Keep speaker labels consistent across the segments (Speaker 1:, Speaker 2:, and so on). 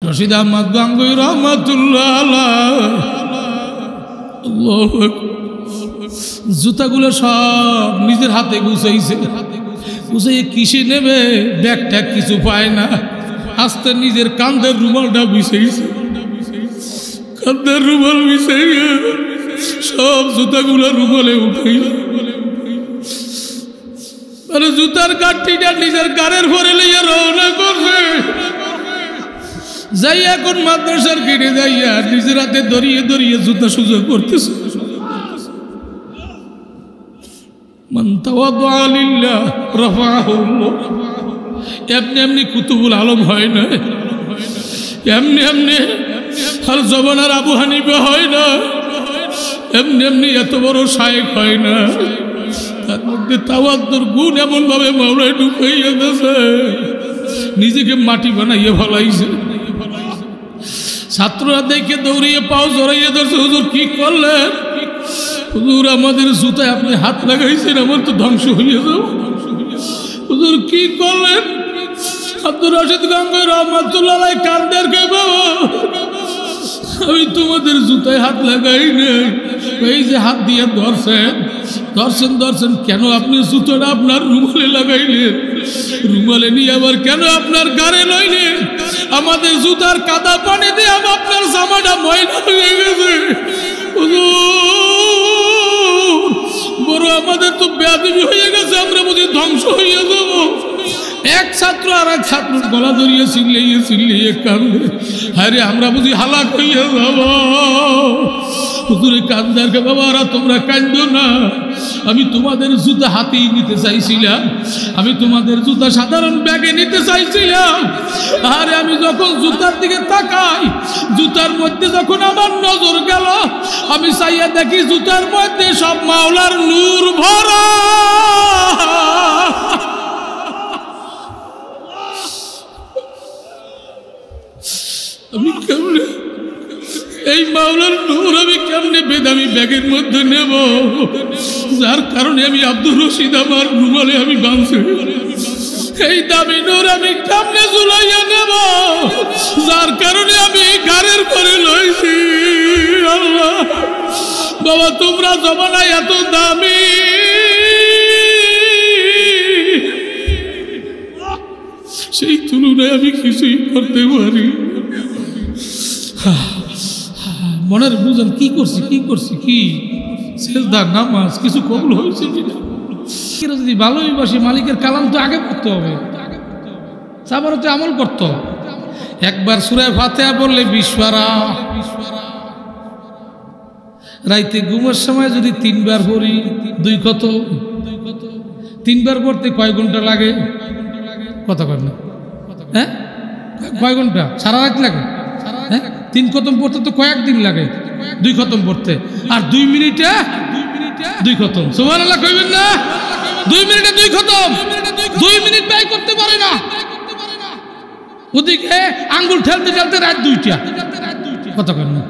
Speaker 1: রশিদ আহমদ গাঙ্গুই রহমাতুল্লাহ আলাইহি আল্লাহু জুতাগুলো সব নিজের হাতে গুছাইছে, গুছাইয়ে কিসে নেবে ব্যাগটা কিছু পায় না, আস্তে নিজের কাঁধের রুমালটা বিছাইছে, কাঁধের রুমাল বিছাইয়ে সব জুতাগুলো রুমালে উঠাই, মানে জুতার কাঠটিটা নিজের গাড়ির ভরে লইয়া রওনা করছে। যাই এখন মাদ্রাসার গেটে যাইয়া নিজের হাতে দড়িয়ে দড়িয়ে জুতা সুজা করতেছে। মান তাওয়াদা লিল্লাহ রাফাহু আল্লাহ। এমনি এমনি কুতুবুল আলম হয় না, এমনি এমনি আর জমানার আবু হানিফা হয় না, এমনি এমনি এত বড় শায়েখ হয় না। তার মধ্যে তাওয়াদ্দুর গুণ এমন ভাবে মাওলায় ঢুকাইয়া গেছে, নিজেকে মাটি বানাইয়া ফেলাইছে। ছাত্ররা দেখে দৌড়িয়ে পাও জড়াইয়া ধরছে, হুজুর কি করলেন? হুজুর আমাদের জুতায় আপনি হাত লাগাইছেন, আমার তো ধ্বংস হইয়া যাও। হুজুর কি করলেন? আব্দুর রশিদ গাঙ্গুই রহমাতুল্লাহ আলাইহি কান্দের কে বাবা, আমি তোমাদের জুতায় হাত লাগাই নাই, এই যে হাত দিয়ে ধরছেন ধরছেন ধরছেন, কেন আপনি জুতোটা আপনার রুমালে লাগাইলেন? রুমালে নিয়ে আবার কেন আপনার গাড়ে লইলেন? আমাদের জুতার কাদা পানি দিয়ে আপনার জামাটা ময়লা হয়ে গেছে। বড় আমাদের তো বেয়াদবি হয়ে গেছে, আমরা বুঝি ধ্বংস হইয়া যাব। এক ছাত্র আর এক ছাত্র গলা ধরিয়ে চিল্লাইয়ে চিল্লাইয়ে কান্দে, আরে আমরা বুঝি হালাক হইয়া যাব। হুজুরে কান্দার কে বাবারা তোমরা কান্দো না, আমি তোমাদের জুতা হাতেই নিতে চাইছিলাম, আমি তোমাদের জুতা সাধারণ ব্যাগে নিতে চাইছিলাম। আরে আমি যখন জুতার দিকে তাকাই, জুতার মধ্যে যখন আমার নজর গেল, আমি চাইয়া দেখি জুতার মধ্যে সব মাওলার নূর ভরা। আমি কেমনে এই মাওলার নূর আমি কেমনে বেদামি ব্যাগের মধ্যে নেব, যার কারণে আমি আব্দুর রশিদ আমার রুমালে আমি বাঁধছি। এই দামি নূর আমি কেমনে ঝুলাইয়া নেব, যার কারণে আমি গাড়ির করে লইছি। আল্লাহ বাবা, তোমরা জমানায় এত দামি, সেই তুলনায় আমি কিছুই করতে পারি। মনের বুঝেন কি করছি কি করছি, কি সেজদা নামাজ কিছু কবুল হয়েছে কিনা? যদি ভালোই বাসি মালিকের কালাম তো আগে পড়তে হবে, তারপরে তো আমল করতে হবে। একবার সূরা ফাতিহা পড়লে 20 পারা, রাইতে ঘুমের সময় যদি 3 বার পড়ি 2 খতম। 3 বার পড়তে কয় ঘন্টা লাগে? কত কর না, হ্যাঁ কয় ঘন্টা? সারা রাত লাগে। হ্যাঁ 3 খতম পড়তে তো কয়েকদিন লাগে 2 খতম পড়তে, আর 2 মিনিটে 2 খতম। সুবহানাল্লাহ কইবেন না? 2 মিনিটে 2 খতম, 2 মিনিট ব্যয় করতে পারে না। ওদিকে আঙ্গুল ঠেলতে ঠেলতে রাত 2টা। কত কর না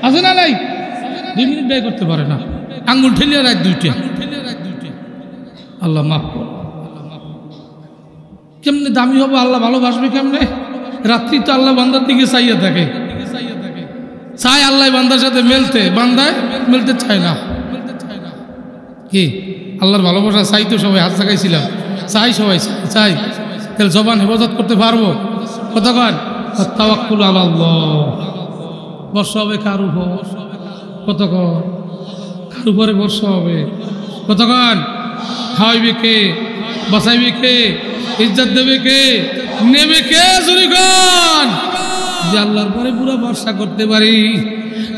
Speaker 1: আছে না নাই? 2 মিনিট ব্যয় করতে পারে না, আঙ্গুল ঠেলিয়ে রাত 2টা। আল্লাহ মাফ করো। কেমনে দামি হবে, আল্লাহ ভালোবাসবে কেমনে? রাত্রি তো আল্লাহ বান্দার দিকে চাইয়া থাকে, চাই আল্লাহ বান্দার সাথে মেলতে, বান্দায় মেলতে চায় না। কি আল্লাহর ভালোবাসা চাই তো সবাই, হাত জাগাইছিলাম, চাই সবাই চাই, তাহলে জবান হেফাজত করতে পারবো। কতক্ষণ? তাওয়াক্কুল আলাল্লাহ। বর্ষা হবে কার উপর? কতক্ষণ? কার উপরে বর্ষা হবে? কতক্ষণ? খাওয়াইবে কে? বাঁচাইবে কে? ইজ্জত দেবে কে? নেবে কে? জরিগণ যে আল্লাহর পরে পুরো ভরসা করতে পারি।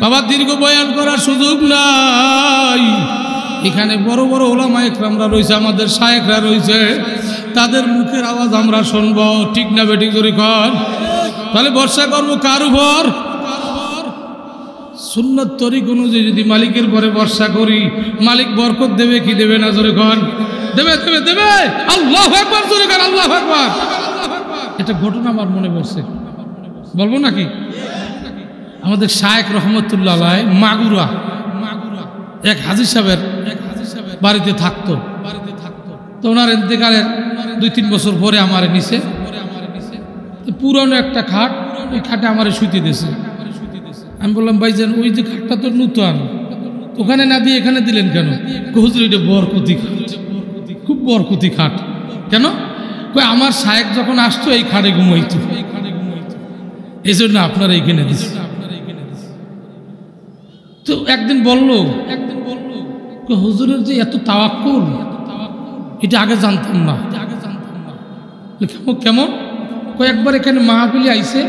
Speaker 1: বাবা দীর্ঘ বয়ান করার সুযোগ নাই, এখানে বড় বড় ওলামা ইকরামরা রয়েছে, আমাদের শায়েখরা রয়েছে, তাদের মুখের আওয়াজ আমরা শুনবো, ঠিক না বেঠিক? জরিগণ তাহলে ভরসা করবো কার উপর? সুন্নত তরিক অনুযায়ী যদি মালিকের পরে ভরসা করি, মালিক বরকত দেবে কি দেবে না? জরিগণ দেবে দেবে দেবে। আল্লাহু আকবার, জরিগণ আল্লাহু আকবার। এটা ঘটনা আমার মনে পড়ছে, বলবো নাকি? আমাদের শায়েখ রহমতুল্লাহ আলাইহি মাগুরা এক হাজী সাহেবের বাড়িতে থাকতো। তো ওনার ইন্তেকালের 2-3 বছর পরে আমার নিচে পুরনো একটা খাট ওই খাটে আমারে শুইতে দিয়েছে। আমি বললাম ভাইজান ওই যে খাটটা তো নূতন, ওখানে না দিয়ে এখানে দিলেন কেন? হুজুর এটা বরকতি খাট, খুব বরকতি খাট। কেন? কই আমার শায়েখ যখন আসতো এই খাটে ঘুমাইতো, এই জন্য আপনারা এইখানে দিচ্ছে। তো একদিন বললো হুজুরের যে এত তাওয়াক্কুল, এটা আগে জানতাম না। কেমন? কয়েকবার এখানে মাহফিলে আইছে,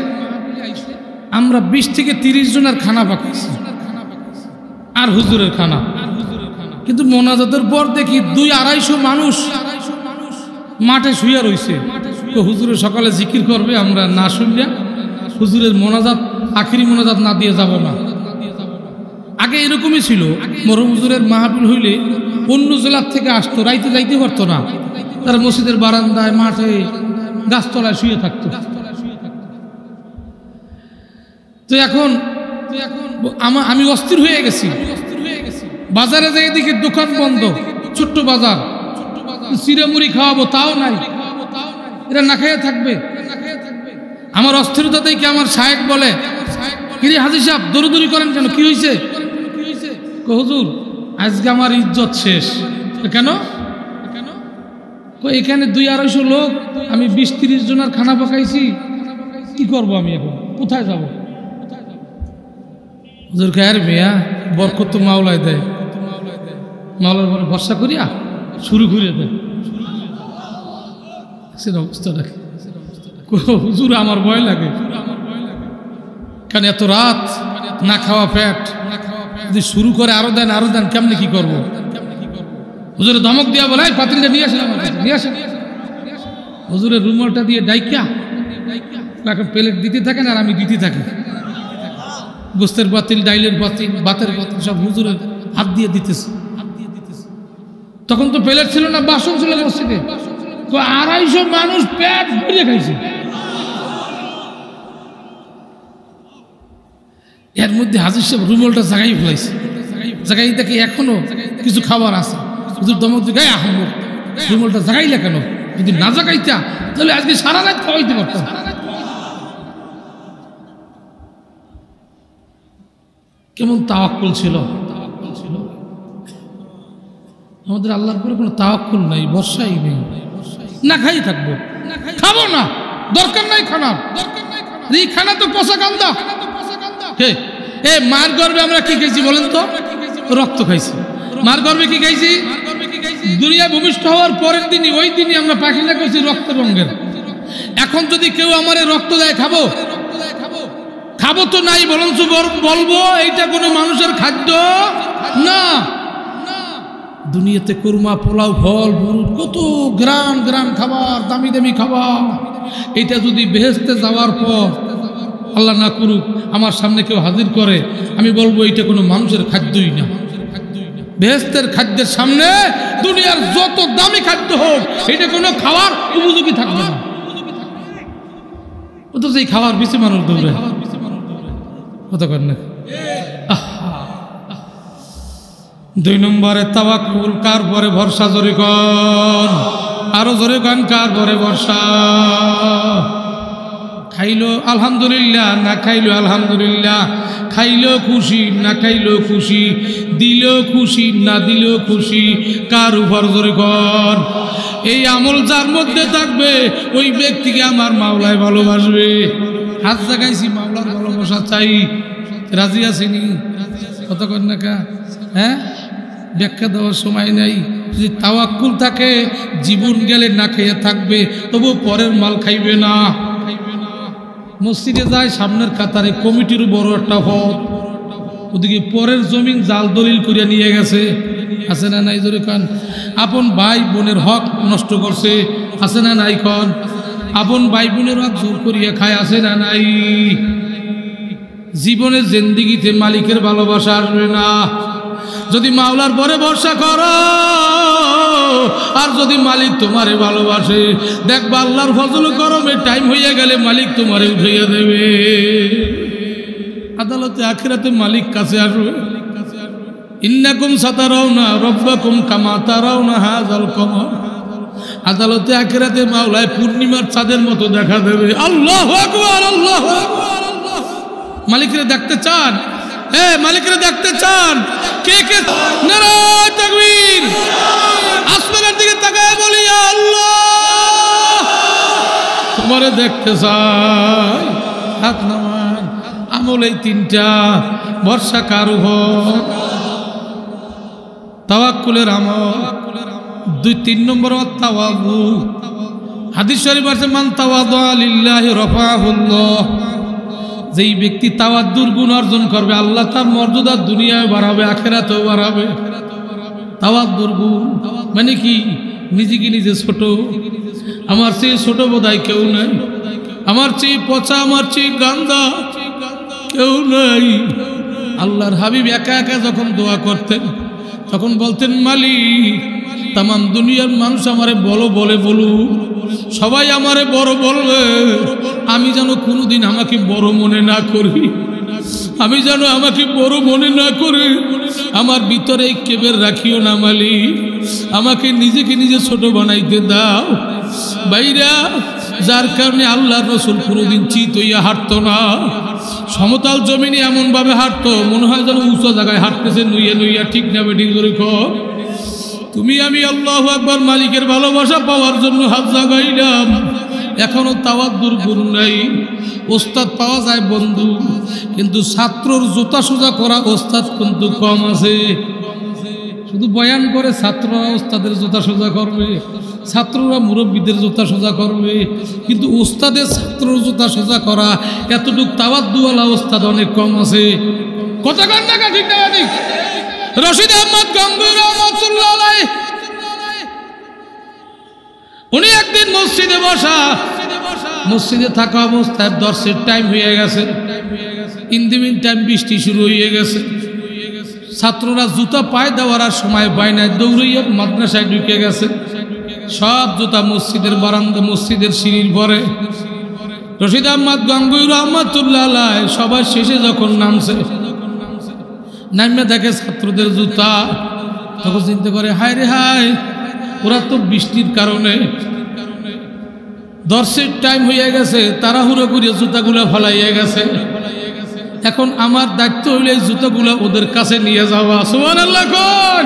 Speaker 1: আমরা 20 থেকে 30 জনের খানা পাকাইছি আর হুজুরের খানা, কিন্তু মোনাজাতের পর দেখি 200-250 মানুষ মাঠে শুয়ে রয়েছে। হুজুরের সকালে জিকির করবে, আমরা না শুনলে হুজুরের মোনাজাত, আখিরি মোনাজাত না দিয়ে যাব না। আগে এরকমই ছিল, মরহুম হুজুরের মাহফিল হইলে অন্য জেলার থেকে আসতো, রাইতে যাইতে পারতো না, তারা মসজিদের বারান্দায়, মাঠে, গাছতলায় শুয়ে থাকতো। তো এখন আমি অস্থির হয়ে গেছি। বাজারে যাই দেখি দোকান বন্ধ, ছোট্ট বাজার, চিড়ে-মুড়ি খাওয়াবো তাও নাই, এরা না খেয়ে থাকবে। আমার অস্থিরতা দেখে আমার শায়েখ বলে, কিরে হাজী সাহেব দৌড়দৌড়ি করেন কেন, কি হয়েছে? হুজুর আজকে আমার ইজ্জত শেষ। কেন? এখানে 200-250 লোক, আমি 20-30 জনের খানা পাকাইছি, কি করব আমি এখন, কোথায় যাব? হুজুর কে আর মেয়া বরকত তো মাওলায় দেয়, মাওলার পরে ভরসা করিয়া শুরু করে দেয়। সে অবস্থাটা হুজুর আমার ভয় লাগে, কারণ এত রাত না খাওয়া পেট, যদি শুরু করে আরো দেন আরো দেন, কেমনি কি করবো? হুজুরের ধমক দিয়া বলে পাতিলটা নিয়ে আসেন, আমার কাছে নিয়ে আসেন। হুজুরের রুমালটা দিয়ে ডাইকা এখন প্লেট দিতে থাকেন আর আমি দিতে থাকি, গোস্তের পাতিল, ডাইলের পাতিল, ভাতের পাতিল সব হুজুরের হাত দিয়ে দিতেছে। তখন তো প্লেট ছিল না, বাসন ছিল মসজিদে। 250 মানুষ পেট ভরে খাইছে। এর মধ্যে হাজির সাহেব রুমালটা জাগাই ফেলাইছে, জাগাই দেখি এখনো কিছু খাবার আছে। হুজুর দমক দিয়ে গায়ে আহমদ রুমালটা জাগাইলে কেন? যদি না জাগাইতা তাহলে আজকে সারা রাত খাওয়াইতে পারতাম। কেমন তাওয়াক্কুল ছিল আমাদের, আল্লাহর পরে কোনো তাওয়াক্কুল নাই, ভরসাই নেই। না খাই থাকবো, খাবো না, দরকার নাই খানা, এই খানা তো পচা কান্দা। মার গর্বে আমরা কি খাইছি বলেন তো? রক্ত খাইছি। মার গর্বে কি খাইছি? দুনিয়া ভূমিষ্ঠ হওয়ার পরের দিনই, ওই দিনই আমরা পাখিলা করছি রক্ত রঙের। এখন যদি কেউ আমারে রক্ত দেয়, খাবো? খাবো তো নাই, বরঞ্চ বলবো এইটা কোনো মানুষের খাদ্য না। দুনিয়াতে কুরমা, পোলাও, ফল, বুরুদ, কত গ্রাম গ্রাম খাবার, দামি দামি খাবার, এটা যদি বেহেশতে যাওয়ার পর আল্লাহ না করুক আমার সামনে কেউ হাজির করে, আমি বলবো এটা কোনো মানুষের খাদ্যই না। বেহেশতের খাদ্যের সামনে দুনিয়ার যত দামি খাদ্য হোক, এটা কোনো খাওয়ার উপযোগী থাকবে না। অথচ এই খাওয়ার বেশি মানুষ দৌড়ে, কত কর না। 2 নম্বরে তাওয়াক্কুল, কার পরে ভরসা? জোরে কন, আরো জোরে কন, কার পরে ভরসা? খাইলো আলহামদুলিল্লাহ, না খাইলো আলহামদুলিল্লাহ, খাইলো খুশি, না খাইলো খুশি, দিল খুশি, না দিল খুশি, কার উপর? জোরে কন। এই আমল যার মধ্যে থাকবে ওই ব্যক্তিকে আমার মাওলায় ভালোবাসবে। হাত জাগাইছি, মাওলার ভালোবাসা চাই, রাজি আসেনি? কত কর না কা? হ্যাঁ, ব্যাখ্যা দেওয়ার সময় নাই। যদি তাওয়াক্কুল থাকে, জীবন গেলে না খেয়ে থাকবে, তবু পরের মাল খাইবে না। মসজিদে যায়, সামনের কাতারে কমিটির বড় একটা হক, ওদিকে পরের জমিন জাল দলিল করিয়া নিয়ে গেছে, আছে না নাই? জোরে কন। আপন ভাই বোনের হক নষ্ট করছে, আছে না নাই? কন। আপন ভাই বোনের হক জোর করিয়া খায়, আছে না নাই? জীবনের জিন্দেগিতে মালিকের ভালোবাসা আসবে না। যদি মাওলার পরে ভরসা করো, আর যদি মালিক তোমারে ভালোবাসে, দেখবা আল্লাহর ফজল করমে টাইম হইয়া গেলে মালিক তোমারে উঠাইয়া দেবে। আদালতে আখিরাতে মালিক কাছে আসবে। ইন্নাকুম সাতারাউনা রাব্বাকুম কামা তারাউনা হাযাল কমর। আদালতে আখিরাতে মাওলায় পূর্ণিমার চাঁদের মতো দেখা দেবে। আল্লাহু আকবার, আল্লাহু আকবার। মালিকরে দেখতে চান? মালিকরে দেখতে চান? কে কে নারায়ে তাকবীর! আসমানের দিকে তাকায় বলি আল্লাহ তোমারে দেখতে চাই। হাত নামান। আমল এই তিনটা। ভরসা কারু হোক, তাওয়াক্কুলের আমল। 2-3 নম্বর তাওয়াদু। হাদিস শরীফ আছে মান তাওয়াদা লিল্লাহি রাফাহুল্লাহ। যেই ব্যক্তি তাওয়াদ্দুর গুণ অর্জন করবে আল্লাহ তার মর্যাদা দুনিয়ায় বাড়াবে, আখিরাতেও বাড়াবে। তাওয়াদ্দুর গুণ মানে কি? নিজেকে নিজে ছোট, আমার চেয়ে ছোট বোধহয় কেউ নাই, আমার চেয়ে পচা, আমার চেয়ে গান্দা কেউ নাই। আল্লাহর হাবিব একা একা যখন দোয়া করতেন তখন বলতেন মালিক তামাম দুনিয়ার মানুষ আমারে বড় বলে বলুক, সবাই আমারে বড় বলবে, আমি যেন কোনোদিন আমাকে বড় মনে না করি, আমি যেন আমাকে বড় মনে না করে। আমার ভিতরে কেবের রাখিও না মালিক, আমাকে নিজেকে নিজে ছোট বানাইতে দাও। বাইরা যার কারণে আল্লাহর রাসূল কোনোদিন চিত হইয়া হাঁটতো না। সমতল জমিনে এমন ভাবে হাঁটতো মনে হয় যেন উঁচু জায়গায় হাঁটতেছে নুইয়া নুইয়া। ঠিক না বেঠিক জোরে কও। তুমি আমি আল্লাহু আকবার মালিকের ভালোবাসা পাওয়ার জন্য হাত জাগাইলাম, এখনো তাওয়াদ্দুর গুণ নাই। ওস্তাদ পাওয়া যায় বন্ধু, কিন্তু ছাত্রর জুতা সোজা করা ওস্তাদ কিন্তু কম আছে। শুধু বয়ান করে ছাত্ররা ওস্তাদের জুতা সোজা করবে, ছাত্ররা মুরব্বীদের জুতা সোজা করবে, কিন্তু ওস্তাদের ছাত্রর জুতা সোজা করা এতটুকু তাওয়াদ্দুওয়ালা ওস্তাদ অনেক কম আছে। কথা কান না ঠিক না ঠিক? রশিদ আহমদ গঙ্গুই রহমাতুল্লাহ আলাইহি উনি একদিন মসজিদে বসা, মসজিদে থাকা অবস্থায় দর্শের টাইম হয়ে গেছে। ইন দি মিন টাইম বৃষ্টি শুরু হয়ে গেছে। ছাত্ররা জুতা পায়ে দেওয়ার সময় পায় নাই, দৌড়িয়ে মাদ্রাসায় ঢুকে গেছে। সব জুতা মসজিদের বারান্দা, মসজিদের সিঁড়ির পরে। রশিদ আহমদ গঙ্গুই রহমাতুল্লাহ আলাইহি সবার শেষে যখন নামছে, নামে দেখে ছাত্রদের জুতা, তখন চিন্তা করে হায় রে হায়, ওরা তো বৃষ্টির কারণে দর্শের টাইম হয়ে গেছে, তাড়াহুড়ো করে জুতাগুলো ফলাইয়া গেছে। এখন আমার দায়িত্ব হইলে এই জুতাগুলো ওদের কাছে নিয়ে যাওয়া। সুবহানাল্লাহ কোন?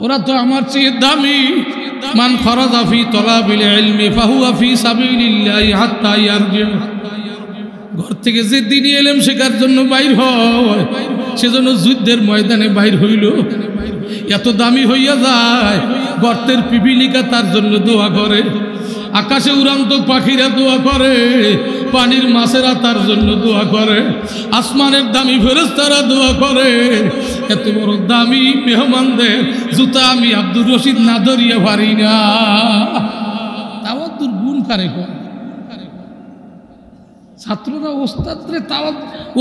Speaker 1: ওরা তো আমার চেয়ে দামি। মান খরাজা ফি তলাবিল ইলমি ফাহুয়া ফি সাবিলিল্লাহি হাত্তা ইয়ারজি। ঘর থেকে যে দিনই এলেম শেখার জন্য বাইর হয়, সেজন্য যুদ্ধের ময়দানে বাইর হইল। এত দামি হইয়া যায়, গর্তের পিপিলিকা তার জন্য দোয়া করে, আকাশে উড়ান্ত পাখিরা দোয়া করে, পানির মাছেরা তার জন্য দোয়া করে, আসমানের দামি ফেরেশতারা দোয়া করে। এত বড় দামি মেহমানদের জুতা আমি আব্দুর রশিদ না ধরিয়ে পারি না। তাওয়াদ্দুর গুণ কারে কয়? ছাত্ররা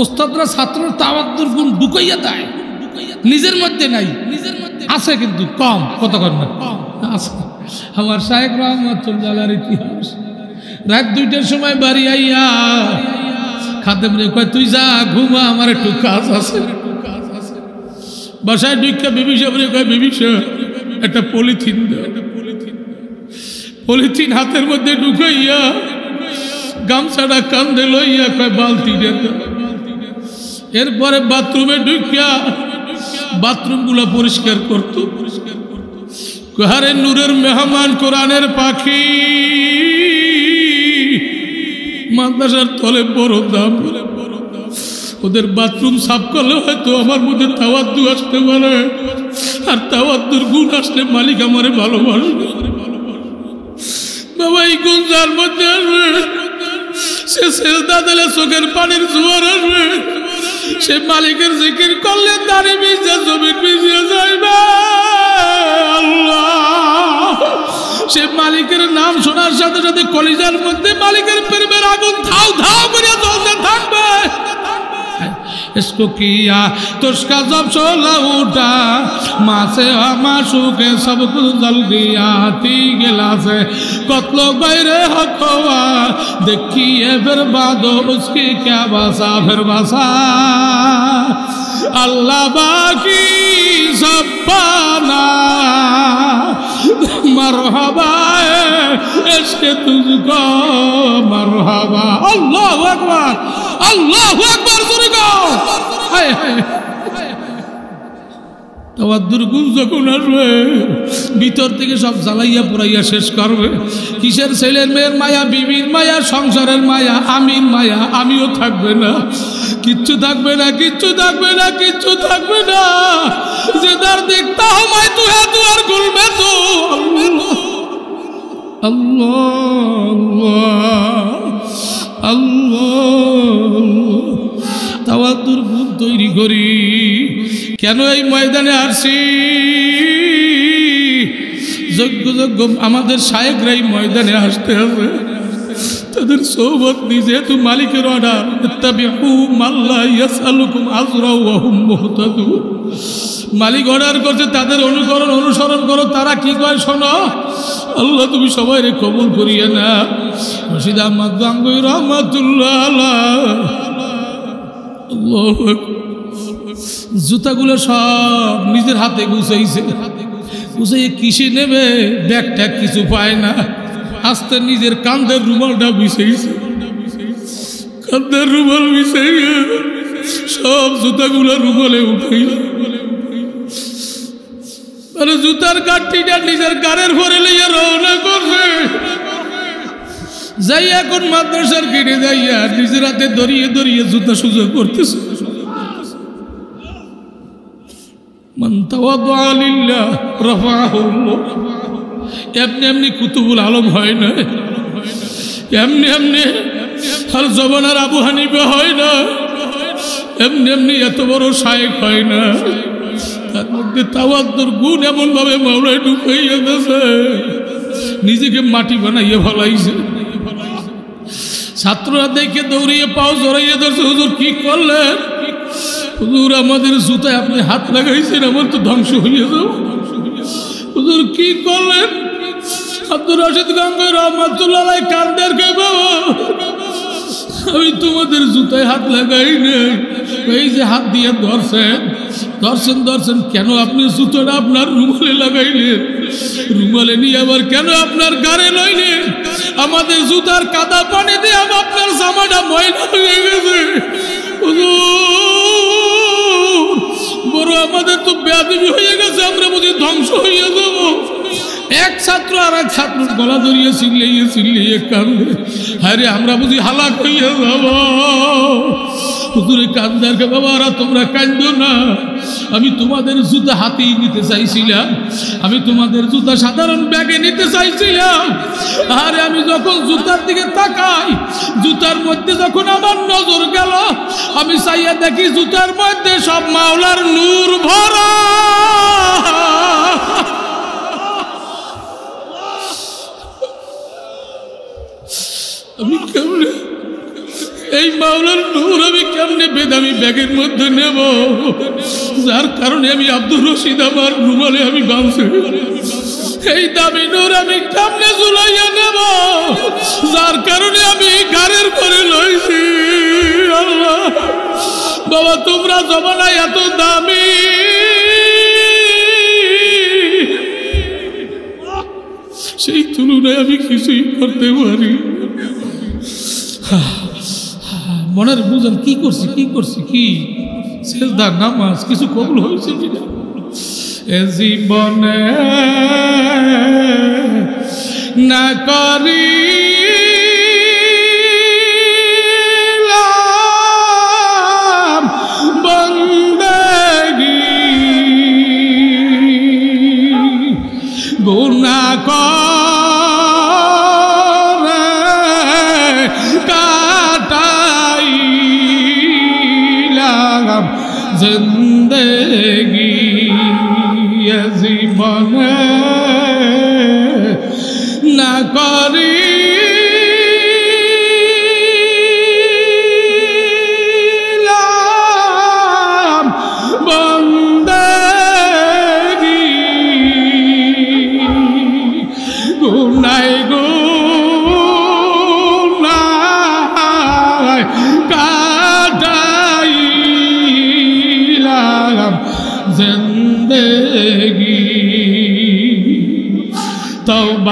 Speaker 1: ওস্তাদরা ছাত্রর তাওয়াদ্দুর গুণ ঢুকাইয়া দেয়, নিজের মধ্যে নাই, আছে কিন্তু কম। কত কর না আছে। আমার শায়েখ রহমাতুল্লাহ আলাইহির ইতিহাস, রাত 2টার সময় বাড়ি আইয়া খাদেম রে কয় তুই যা ঘুমা, আমার একটু কাজ আছে। বাসায় ঢুকে বিবি সাহেব রে কয় বিবি সাহেব একটা পলিথিন দাও। পলিথিন হাতের মধ্যে ঢুকাইয়া গামছাটা কান্দে লইয়া কয় বালতি দে। এরপরে বাথরুমে ঢুকিয়া বাথরুমগুলো পরিষ্কার করতো। কাহারে নূরের মেহমান, কোরআনের পাখি, মাদ্রাসার তলে বড় দাম। ওদের বাথরুম সাফ করলে হয়তো আমার মধ্যে তাওয়াদ্দু আসতে পারে, আর তাওয়াদ্দুর গুণ আসলে মালিক আমারে ভালোবাসবে। বাবা এই গুণ যার মধ্যে আসবে, সে সেজদা দিলে চোখের পানির জোয়ার আসবে, সে মালিকের জিকির করলে দাড়ি ভিজে জমিন ভিজে যাইবে। আল্লাহ, সে মালিকের নাম শোনার সাথে সাথে কলিজার মধ্যে মালিকের প্রেমের আগুন ধাও ধাও করে জ্বলতে থাকবে। इसको किया तो उसका जब शोला उठा, माँ से माशू के सब कुछ जल गया। ती गिला से कतलो गैरे हकवा, देखिए फिर बादो उसकी क्या बसा, फिर बसा अल्लाह बाकी सब पाना, मरहबा इश्क़ तुझको मरहबा अल्लाहु अकबर जोरे गाओ हाय हाय তাওয়াদ্দুর গুণ যখন আসবে ভিতর থেকে সব জ্বালাইয়া পুরাইয়া শেষ করবে কিসের ছেলের মেয়ের মায়া বিবির মায়া সংসারের মায়া আমির মায়া আমিও থাকবে না কিচ্ছু থাকবে না কিচ্ছু থাকবে না কিচ্ছু থাকবে না যে দার দেখতা হমায় তু হে দুয়ার খুলবে তো আল্লাহ আল্লাহ তাওয়াদ্দুর গুণ তৈরি করি কেন এই ময়দানে আসছি যোগ্য যোগ্য আমাদের শায়েখরাই ময়দানে আসতে হবে তাদের সোহবত নিয়ে যেহেতু মালিকের অর্ডার ইত্তাবিউ মাল্লা ইয়াসআলুকুম আজরা ওয়া হুম মুহতাদুন মালিক অর্ডার করছে তাদের অনুসরণ করো তারা কি কয় শোনো আল্লাহ তুমি সবাইরে কবুল করিয়ে না রশিদ আহমদ গাঙ্গুই রহমাতুল্লাহ আলাইহি আল্লাহু আকবার জুতাগুলো সব নিজের হাতে গুছাইছে গুছাইয়ে কিসে নেবে ব্যাগ ট্যাগ কিছু পায় না আস্তে নিজের কাঁধের রুমালটা বিছাইছে কাঁধের রুমাল বিছাইয়ে সব জুতাগুলো রুমালে উঠাই আরে জুতার কাঠটিটা নিজের গাড়ির ভরে লইয়া রওনা করছে যাই এখন মাদ্রাসার গেটে যাইয়া নিজের হাতে দড়িয়ে দড়িয়ে জুতা সুজা করতেছে মান তাওয়াদা লিল্লাহ রাফাহু এমনি এমনি কুতুবুল আলম হয় না এমনি এমনি আর জমানার আবু হানিফা হয় না এমনি এমনি এত বড় শায়েখ হয় না তার মধ্যে তাওয়াদ্দুর গুণ এমন ভাবে মাওলায় ঢুকাইয়া গেছে নিজেকে মাটি বানাইয়া ফেলাইছে ছাত্ররা দেখে দৌড়িয়ে পাও জড়াইয়া ধরছে হুজুর কি করলেন হুজুর আমাদের জুতায় আপনি হাত লাগাইছেন আমার তো ধ্বংস হয়ে যাও হুজুর কি করলেন আব্দুর রশিদ গাঙ্গুই রহমাতুল্লাহ আলাইহি কান্দের কে বাবা আমি তোমাদের জুতায় হাত লাগাই নাই এই যে হাত দিয়ে ধরছেন কেন আপনি জুতোটা আপনার রুমালে লাগাইলেন রুমালে নিয়ে আবার কেন আপনার গাড়ে লইলেন আমাদের জুতার কাদা পানি দিয়ে আপনার জামাটা ময়লা হয়ে গেছে বড় আমাদের তো বেয়াদবি হয়ে গেছে আমরা বুঝি ধ্বংস হয়ে যাব এক ছাত্র আর এক ছাত্র গলা ধরিয়ে চিল্লিয়ে কান্দে আরে আমরা বুঝি হালাক হয়ে যাব হুজুরে কান্দার কে বাবারা তোমরা কান্দো না আমি তোমাদের জুতা হাতেই নিতে চাইছিলাম আমি তোমাদের জুতা সাধারণ ব্যাগে নিতে চাইছিলাম আরে আমি যখন জুতার দিকে তাকাই জুতার মধ্যে যখন আমার নজর গেল আমি চাইয়া দেখি জুতার মধ্যে সব মাওলার নূর ভরা আমি কেমনে এই মাওলার নূর আমি কেমনে বেদামি ব্যাগের মধ্যে নেব যার কারণে আমি আব্দুর রশিদ আমার রুমালে আমি বাঁধছি এই দামি নূর আমি কেমনে ঝুলাইয়া নেব যার কারণে আমি গাড়ির করে লইছি আল্লাহ বাবা তোমরা জমানায় এত দামি সেই তুলনায় আমি কিছুই করতে পারি মনের বুঝেন কি করছি কি সেজদা নামাজ কিছু কবুল হয়েছে কিনা এ জীবনে না করি বন্দেগি গুনাহ जिंदगी जीवन न करी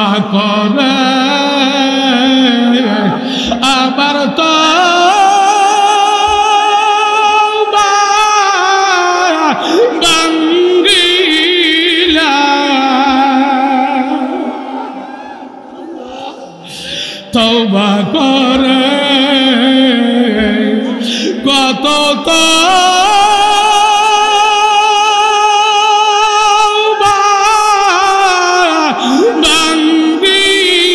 Speaker 1: তওবা করে আবার তওবা ভাঙ্গিলা তওবা করে কত তওবা ভাঙ্গিলা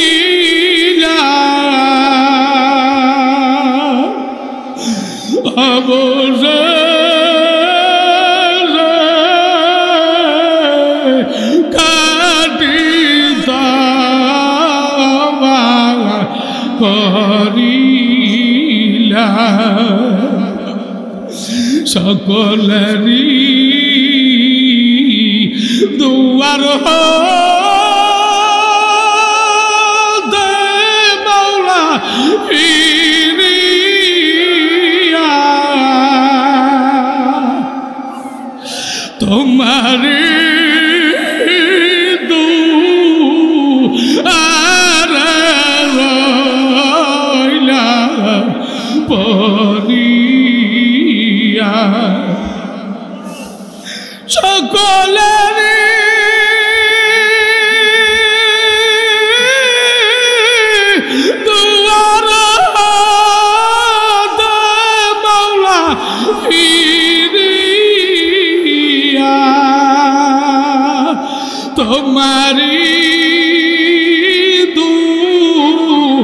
Speaker 1: অবশেষে কাটি তওবা করিলা সকলেরই দুয়ার হতে মাওলা ফিরিয়া তোমারি দুয়ার রইলা পড়িয়া সকলেরই দুয়ার হতে মাওলা ফিরিয়া তোমারি দুয়ার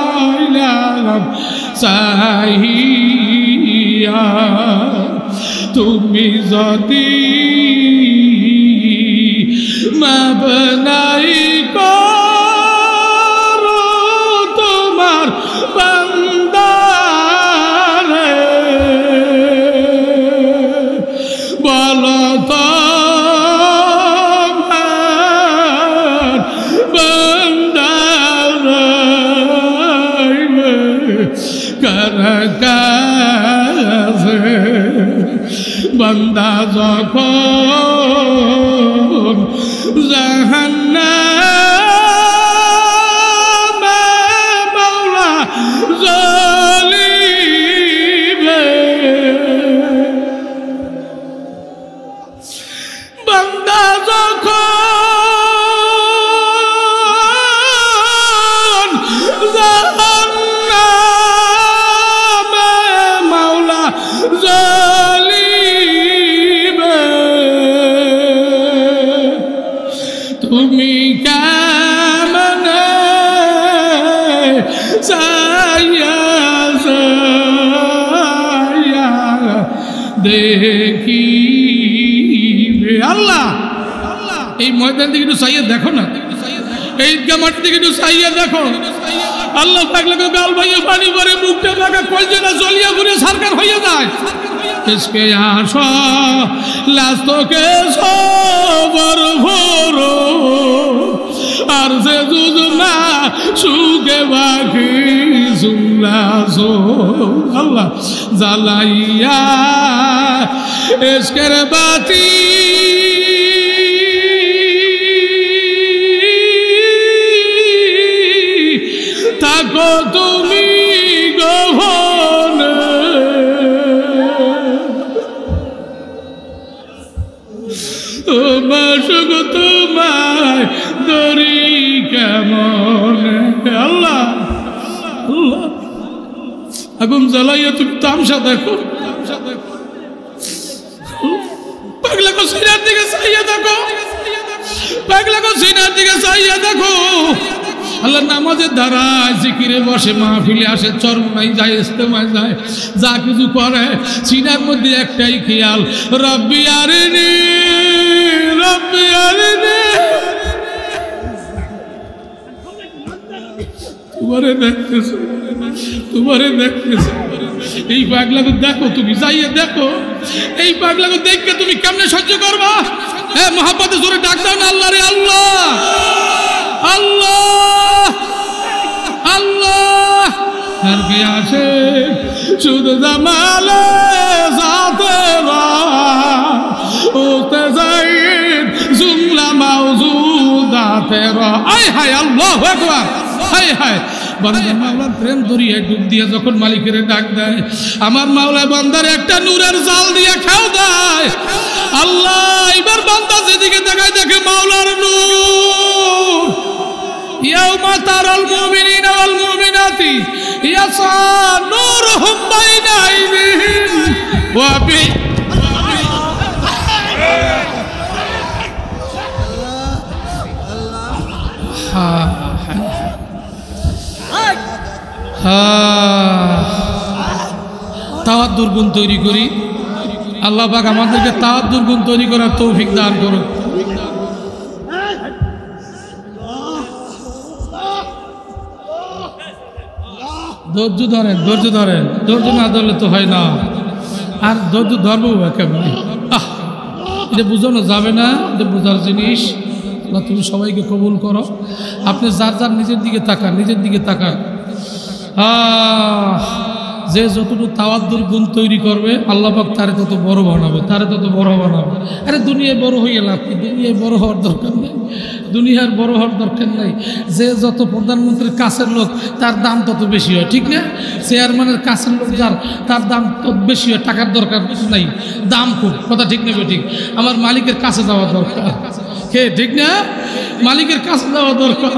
Speaker 1: রইলাম চাহিয়া তুমি যদি মাফ নাই করো তোমার বান্দারে বলো তোমার বান্দারে কার কাছে বান্দা যখন জাহান্নামে মাওলা জ্বলিবে বান্দা যখন জাহান্নামে মাওলা জ্বলিবে তুমি কেমনে চাইয়া চাইয়া দেখিবে আল্লাহ এই ময়দান দিকে একটু চাইয়া দেখো না, এই ঈদগাহ মাঠের দিকে একটু চাইয়া দেখো। আল্লাহ থাকলে গাল ভাইয়া পানি পরে মুখটা লাগা কলজেটা জ্বলিয়া ঘুরে সরকার হয়ে যায়। इसके आशा लास्तों के सोबर भरो अर्ज़े जुज़ना शुके बाकी जुमला सो अल्लाह ज़लाइया इश्क़ बाती ताको तुमी गोहने माशुक तुम्हारे दरी केमने अल्लाह अल्लाह আগুন জ্বালাইয়া তুমি তামসা দেখো, পাগলা কো সিনার দিকে চাইয়া দেখো, পাগলা কো সিনার দিকে চাইয়া দেখো। আল্লাহ নামাজের ধারায় জিকিরে বসে, মাহফিলে আসে, চরমনায় যায়, ইস্তেমায় যায়, যা কিছু করে সিনার মধ্যে একটাই খেয়াল, রব্বি আরিনি রব্বি আরিনি। তোমারে দেখতেছে, তোমারে দেখতেছে। এই পাগলাকে দেখো, তুমি যাইয়ে দেখো, এই পাগলাকে দেখে তুমি কেমনে সহ্য করবা? হ্যাঁ, মোহাম্মতে জোরে ডাক দাও না, আল্লাহ রে আল্লাহ আল্লাহ আল্লাহ। আর কি আছে শুধু জামালে জাতেরা উতে যাইদ জুমলা ভাইয়েরা, আয় হায় আল্লাহু আকবার, হায় হায়। বান্দা মাওলার প্রেম দরিয়ায় ডুব দিয়ে যখন মালিকের ডাক দেয়, আমার মাওলা বান্দার একটা নূরের জাল দিয়ে খাও দেয়। আল্লাহ এবার বান্দা যেদিকে তাকায় দেখে মাওলার নূর। ইয়াউমা তারাল মুমিনিনা ওয়াল মুমিনাতি ইয়াসা নূরুহুম বাইনা আইদিহিম ওয়া বি তাওয়াদ্দুর গুণ তৈরি করি। আল্লাহ পাক আমাদেরকে তাওয়াদ্দুর গুণ তৈরি করার তৌফিক দান করুন। ধৈর্য ধরেন, ধৈর্য ধরেন, ধৈর্য না ধরলে তো হয় না। আর ধৈর্য ধরবো কেমনি? এটা বোঝানো যাবে না, এটা বোঝার জিনিস। আল্লাহ তুমি সবাইকে কবুল করো। আপনি যার যার নিজের দিকে তাকান, নিজের দিকে তাকান। যে যতটুকু তাওয়াদ্দুর গুণ তৈরি করবে আল্লাহ পাক তারে তত বড় বানাবে, তারে তত বড় বানাবে। আরে দুনিয়ায় বড় হইয়া লাভ কি? দুনিয়ায় বড় হওয়ার দরকার নেই, দুনিয়ার বড় হওয়ার দরকার নেই। যে যত প্রধানমন্ত্রীর কাছের লোক তার দাম তত বেশি হয়, ঠিক না? চেয়ারম্যানের কাছের লোক যার, তার দাম তত বেশি হয়। টাকার দরকার নাই, দাম খুব, কথা ঠিক নেবে ঠিক। আমার মালিকের কাছে যাওয়া দরকার, কে ঠিক না? মালিকের কাছে যাওয়া দরকার।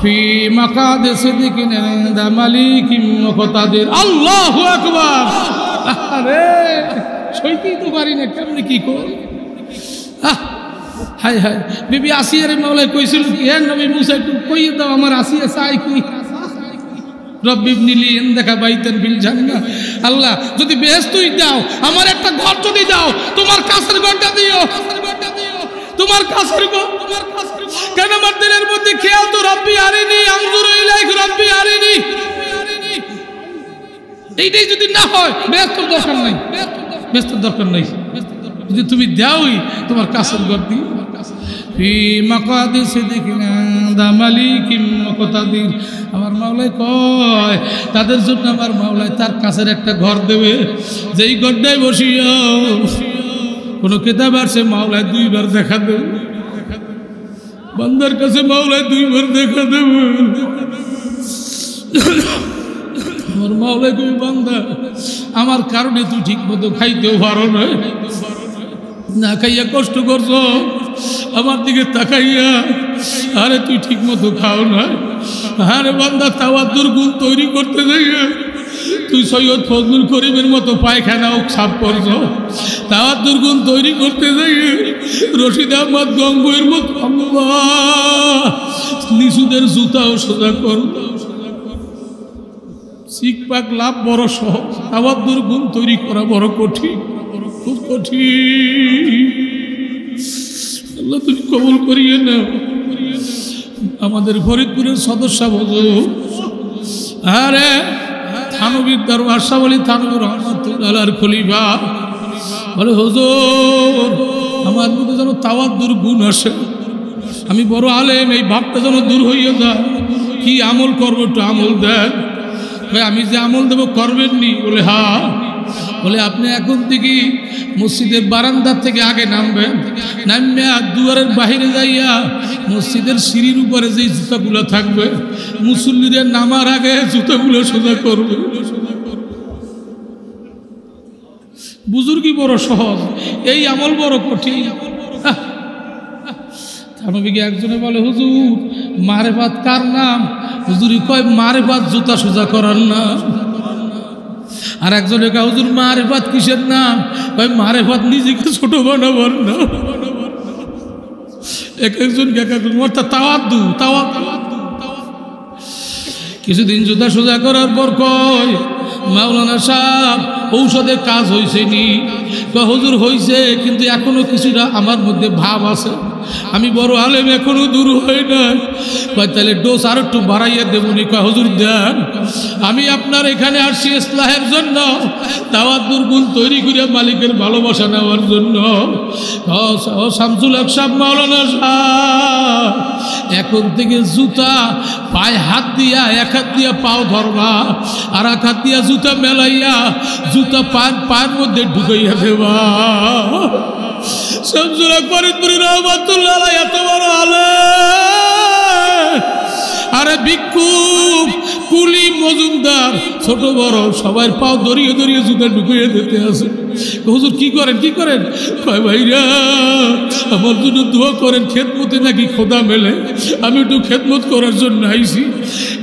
Speaker 1: ফি মাকাদে সিদ্দিকিন ইনদা মালিকিন মুকতাদির। আল্লাহু আকবার। আরে সইতেই তো পারি না, কেমনে কি করি? হায় হায়। বিবি আসিয়ার মাওলায় কইছিল কি, হে নবী মুসা একটু কইয়ে দাও আমার আসিয়া চাই কি। রব্বি ইবনিলি ইনদাকা বাইতান ফিল জান্নাহ। আল্লাহ যদি বেহেশতই দাও, আমার একটা ঘর যদি দাও, তোমার কাছের ঘরটা দিও, তোমার কাছের ঘর, তোমার কাছের ঘর। কেন আমার দিলের মধ্যে খেয়াল তো রব্বি আরিনি আনজুরু ইলাইক, রব্বি আরিনি। এইটাই যদি না হয় বেহেশতের দরকার নাই, বেহেশতের দরকার নাই। যদি তুমি দাওই তোমার কাছের ঘর দিও। ফি মাকাদি সিদ্দিকিন ইনদা মালিকিন মুকতাদির। আমার মাওলায় কয় তাদের জন্য আমার মাওলায় তার কাছের একটা ঘর দেবে, যেই ঘরটায় বসিয়া কোনো কিতাব আসে মাওলায় দুইবার দেখা দেবে। বান্দার কাছে মাওলায় দুইবার দেখা দেবে। আমার মাওলায় কই বান্দা আমার কারণে তুই ঠিক মতো খাইতেও পারো না, না খাইয়া কষ্ট করছো আমার দিকে তাকাইয়া। আরে তুই ঠিক মতো খাও না। আরে বান্দা তাওয়াদ্দুর গুণ তৈরি করতে যাইয়া তুই সৈয়দ ফজলুল করিমের মতো পায়খানাও সাফ করছো। তাওয়াদ্দুর গুণ তৈরি করতে যাইয়া রশিদ আহমদ গঙ্গুয়ের মতো নিশুদের জুতাও সোজা কর। শিখ পাক লাভ বড় সহজ, তাওয়াদ্দুর গুণ তৈরি করা বড় কঠিন, খুব কঠিন। আল্লাহ তুমি কবুল করিয়ে নাও। আমাদের ফরিদপুরের সদস্য বলো, আরে থানবীর দরবার শাহ বলি থানবীর রহমাতুল্লাহর খলিফা বলে, হুজুর আমার মধ্যে যেন তাওয়াদ্দুর গুণ আসে, আমি বড় আলেম, এই ভাবটা যেন দূর হইয়া যায়। কি আমল করবো একটু আমল দেন। আমি যে আমল দেবো করবেননি? বলে হ্যাঁ। বলে আপনি এখন থেকে মসজিদের বারান্দার থেকে আগে নামবেন, নামিয়া দুয়ারের বাহিরে যাইয়া মসজিদের সিঁড়ির উপরে যেই জুতাগুলো থাকবে মুসল্লিরা নামার আগে জুতাগুলো সোজা করবে। বুজুর্গি বড় সহজ, এই আমল বড় কঠিন। থানবীকে একজনে বলে, হুজুর মারেফাত কার নাম? হুজুরি কয় মারেফাত জুতা সোজা করার নাম। আর একজনে কয় হুজুর মারেফাত কিসের নাম? কয় মারেফাত নিজেকে ছোট বানাবার না। এক একজনকে এক একজন অর্থাৎ তাওয়াদ্দু। কিছুদিন জুতা সোজা করার পর কয়, মাওলানা সাহেব ঔষধে কাজ হয়েছে নি? কয় হুজুর হয়েছে, কিন্তু এখনো কিছুটা আমার মধ্যে ভাব আছে, আমি বড় আলেম এখনো দূর হয় না। কয় তাহলে ডোজ আর একটু বাড়াইয়া দেবনি? কয় হুজুর দেন, আমি আপনার এখানে আসছি ইসলাহের জন্য, তাওয়াদ্দুর গুণ তৈরি করে মালিকের ভালোবাসা নেওয়ার জন্য। শামসুল হক সাহেব, মাওলানা সাহেব এখন থেকে জুতা পায়ে হাত দিয়া, এক হাত দিয়া পাও ধরবা, আর এক হাত দিয়া জুতা মেলাইয়া জুতা পায়ের মধ্যে ঢুকাইয়া দেবা। শামসুল হক ফরিদপুরি রহমাতুল্লাহ এত বড় আলেম, আরে ভিক্ষুক, কুলি, মজুমদার, ছোট বড় সবার পাও দড়িয়ে দড়িয়ে জুতা ঢুকিয়ে দিতে আছে। হুজুর কি করেন কি করেন? কয় ভাইরা আমার জন্য দোয়া করেন, খেদমতে নাকি খোদা মেলে, আমি একটু খেদমত করার জন্য আইছি।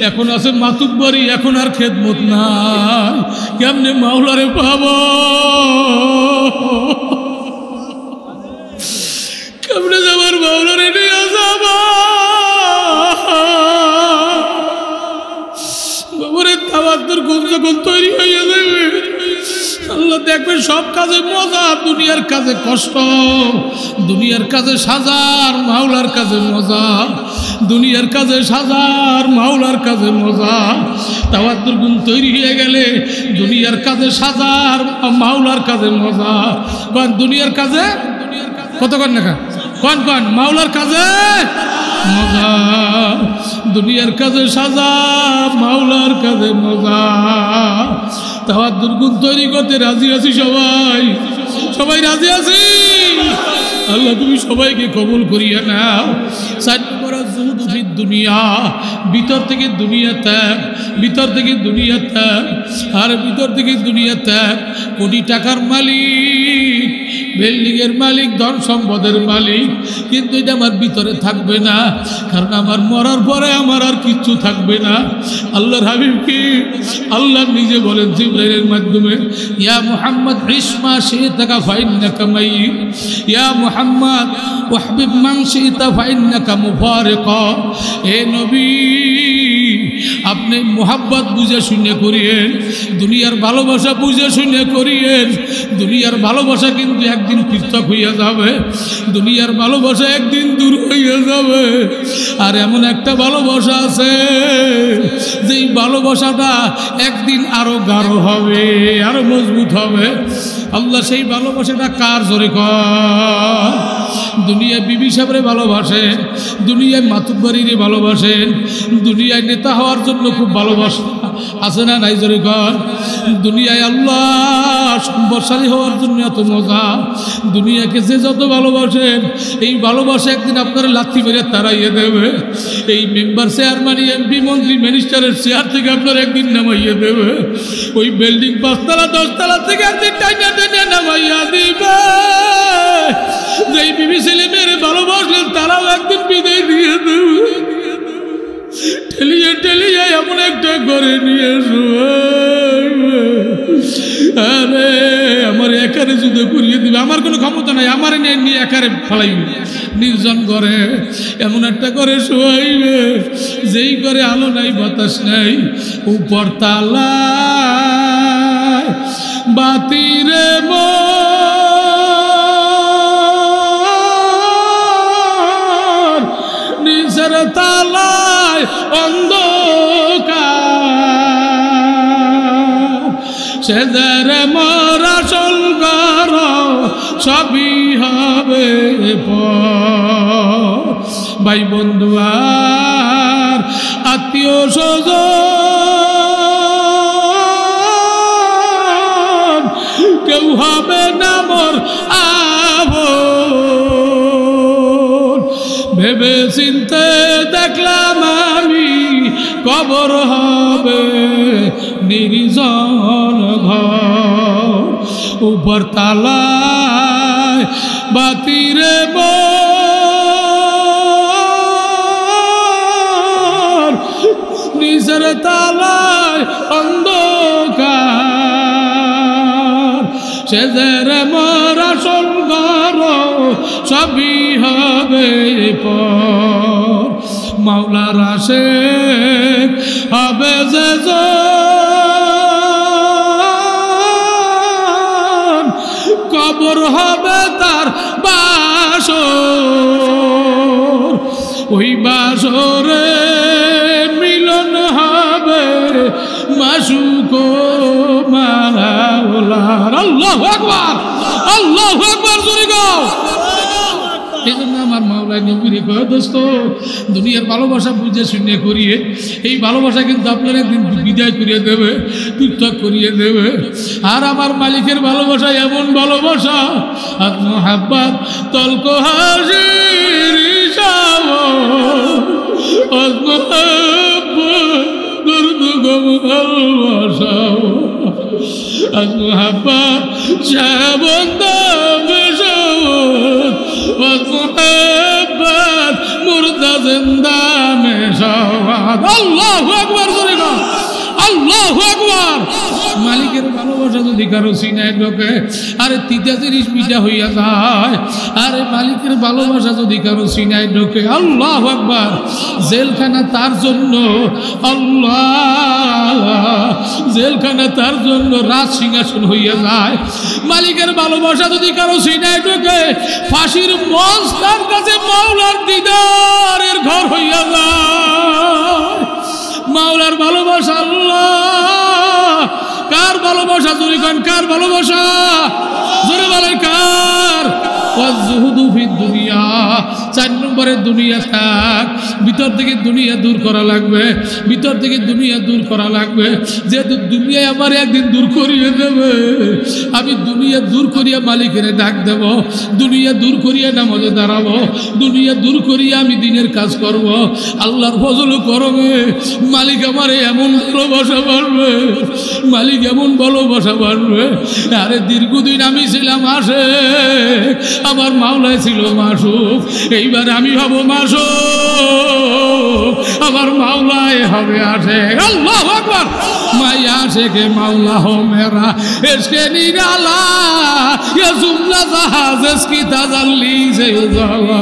Speaker 1: এখন আছে মাতুব্বরি, এখন আর খেদমত নাই, কেমনে মাওলারে পাবো, কেমনে যাবার মাওলারে নিয়ে যাবা বাবারে। তাওয়াজ্জুর গুণ যখন তৈরি হয়ে যাবে আল্লাহ দেখবেন সব কাজে মজা, দুনিয়ার কাজে কষ্ট, দুনিয়ার কাজে সাজার, মাওলার কাজে মজা, দুনিয়ার কাজে সাজার, মাওলার কাজে মজা। তাওয়াজ্জুর গুণ তৈরি হয়ে গেলে দুনিয়ার কাজে সাজার, মাওলার কাজে মজা। কারণ দুনিয়ার কাজে কত কন না কন কন, মাওলার কাজে মজা, দুনিয়ার কাজে সাজা, মাওলার কাজে মজা। তাওয়াজ্জুর গুণ তৈরি করতে রাজি আছি সবাই, সবাই রাজি আছি। আল্লাহ তুমি সবাইকে কবুল করিয়া নাও। দুনিয়া, ভিতর থেকে দুনিয়া ত্যাগ, ভিতর থেকে দুনিয়া ত্যাগ, আর ভিতর থেকে দুনিয়া ত্যাগ। কোটি টাকার মালিক, বিল্ডিংয়ের মালিক, ধন সম্পদের মালিক, কিন্তু এটা আমার ভিতরে থাকবে না, কারণ আমার মরার পরে আমার আর কিচ্ছু থাকবে না। আল্লাহর হাবিব কি আল্লাহ নিজে বলেন জিবরাইলের মাধ্যমে, ইয়া মুহাম্মদ ইসমা শি'তা ফাইন্নাকা মাইয়িত, ইয়া মুহাম্মদ ওয়াহবিব মান শি'তা ফাইন্নাকা মুফারিকা। এ নবী আপনি মোহাব্বত বুঝে শুনে করিয়েন, দুনিয়ার ভালোবাসা বুঝে শুনে করিয়েন। দুনিয়ার ভালোবাসা কিন্তু একদিন পৃথক হইয়া যাবে, দুনিয়ার ভালোবাসা একদিন দূর হইয়া যাবে। আর এমন একটা ভালোবাসা আছে যেই ভালোবাসাটা একদিন আরো গাঢ় হবে, আরো মজবুত হবে। আল্লাহ সেই ভালোবাসাটা কার জোরে কর? দুনিয়ায় বিবি সাহেবরে ভালোবাসেন, দুনিয়ায় মাতুব্বরিরে ভালোবাসেন, দুনিয়ায় নেতা হওয়ার জন্য খুব ভালোবাসা আছে না নাই জোরে কর? দুনিয়ায় আল্লাহ সম্পদশালী হওয়ার জন্য এত মজা। দুনিয়াকে যে যত ভালোবাসেন, এই ভালোবাসা একদিন আপনারা লাথি মেরে তাড়াইয়ে দেবে। এই মেম্বার, চেয়ারম্যান, এমপি, মন্ত্রী, মিনিস্টারের চেয়ার থেকে আপনারা একদিন নামাইয়ে দেবে। ওই বিল্ডিং 5 তলা 10 তলা থেকে একদিন টাইনা টেনে নামাইয়া দিবে। যেই বিবি ছেলে মেয়েরে ভালোবাসলেন তারাও একদিন বিদায় দিয়ে দেবে। ঠেলিয়ে ঠেলিয়ে এমন একটা করে নিয়ে আরে আমার একারে যুদ্ধ করিয়ে দিবে, আমার কোনো ক্ষমতা নাই, আমার নিয়ে একারে ফেলাইবে নির্জন করে, এমন একটা করে শোয়াইবে যেই করে আলো নাই বাতাস নাই। উপর তালা বাতিরে নিচের তালায় অন্ধকার, সেদের মরা সলগার সবই হবে পর। ভাই বন্ধু আর আত্মীয় স্বজন কেউ হবে না মোর আপন। ভেবে চিনতে দেখলাম আমি কবর হবে নির্জন ঘর। উপর তালায় বাতিরে নিচের তালায় অন্ধকার, সেদের মরা সলগার সবই হবে পর। মাওলার আশিক হবে যে কবর হবে তার বাসর। ওই বাসরে মিলন হবে মাসুক মাওলার। আল্লাহু আকবার, আল্লাহু আকবার জোরে গাও। এই জন্য আমার মাওলায় নবীরে কয়, দোস্ত দুনিয়ার ভালোবাসা বুঝে শুনে করিয়ে, এই ভালোবাসা কিন্তু আপনার একদিন বিদায় করিয়ে দেবে, পৃথক করিয়ে দেবে। আর আমার মালিকের ভালোবাসা এমন ভালোবাসা, আর মোহাব্বত তলক হাসির হিসাব দরুদ গো ভালোবাসাও আজ মোহাব্বত শাহবন্দা বেশাও আজ মোহাব্বত মুর্দা জিন্দা মেশাও আল্লাহু আকবার করে গো আল্লাহু আকবার মালিকের ভালোবাসা যদি কারো সিনায় ঢোকে আরে তিতা জিনিস মিঠা হইয়া যায় আরে মালিকের ভালোবাসা যদি কারো সিনায় ঢোকে আল্লাহু আকবার জেলখানা তার জন্য আল্লাহ জেলখানা তার জন্য রাজ সিংহাসন হইয়া যায় মালিকের ভালোবাসা যদি কারো সিনায় ঢোকে ফাঁসির মঞ্চ তার কাছে মাওলার দিদারের ঘর হইয়া যায় মাওলার ভালোবাসা আল্লাহ কার ভালোবাসা জোরে গান কার ভালোবাসা জোরে বলেন কার ওয়াজহুদু ফিদ দুনিয়া 4 নম্বরে দুনিয়া থাক ভিতর থেকে দুনিয়া দূর করা লাগবে ভিতর থেকে দুনিয়া দূর করা লাগবে যেহেতু দুনিয়া আমার একদিন দূর করিয়ে দেবে আমি দুনিয়া দূর করিয়া মালিকের ডাক দেব দুনিয়া দূর করিয়া নামাজে দাঁড়াবো দুনিয়া দূর করিয়া আমি দিনের কাজ করব আল্লাহর ফজল করবে মালিক আমারে এমন ভালোবাসা বাড়বে মালিক এমন ভালোবাসা বাড়বে আরে দীর্ঘদিন আমি ছিলাম আসে আমার মাওলায় ছিল মাসুক এইবার আমি হব মাসুক আমার মাওলায় হবে আসে আল্লাহু আকবার মায়া শেখে মাওলা হো মেরা এসকে নিরালা ইয়া জুমলা জাহাজ এসকি তাজাল্লি সে উজালা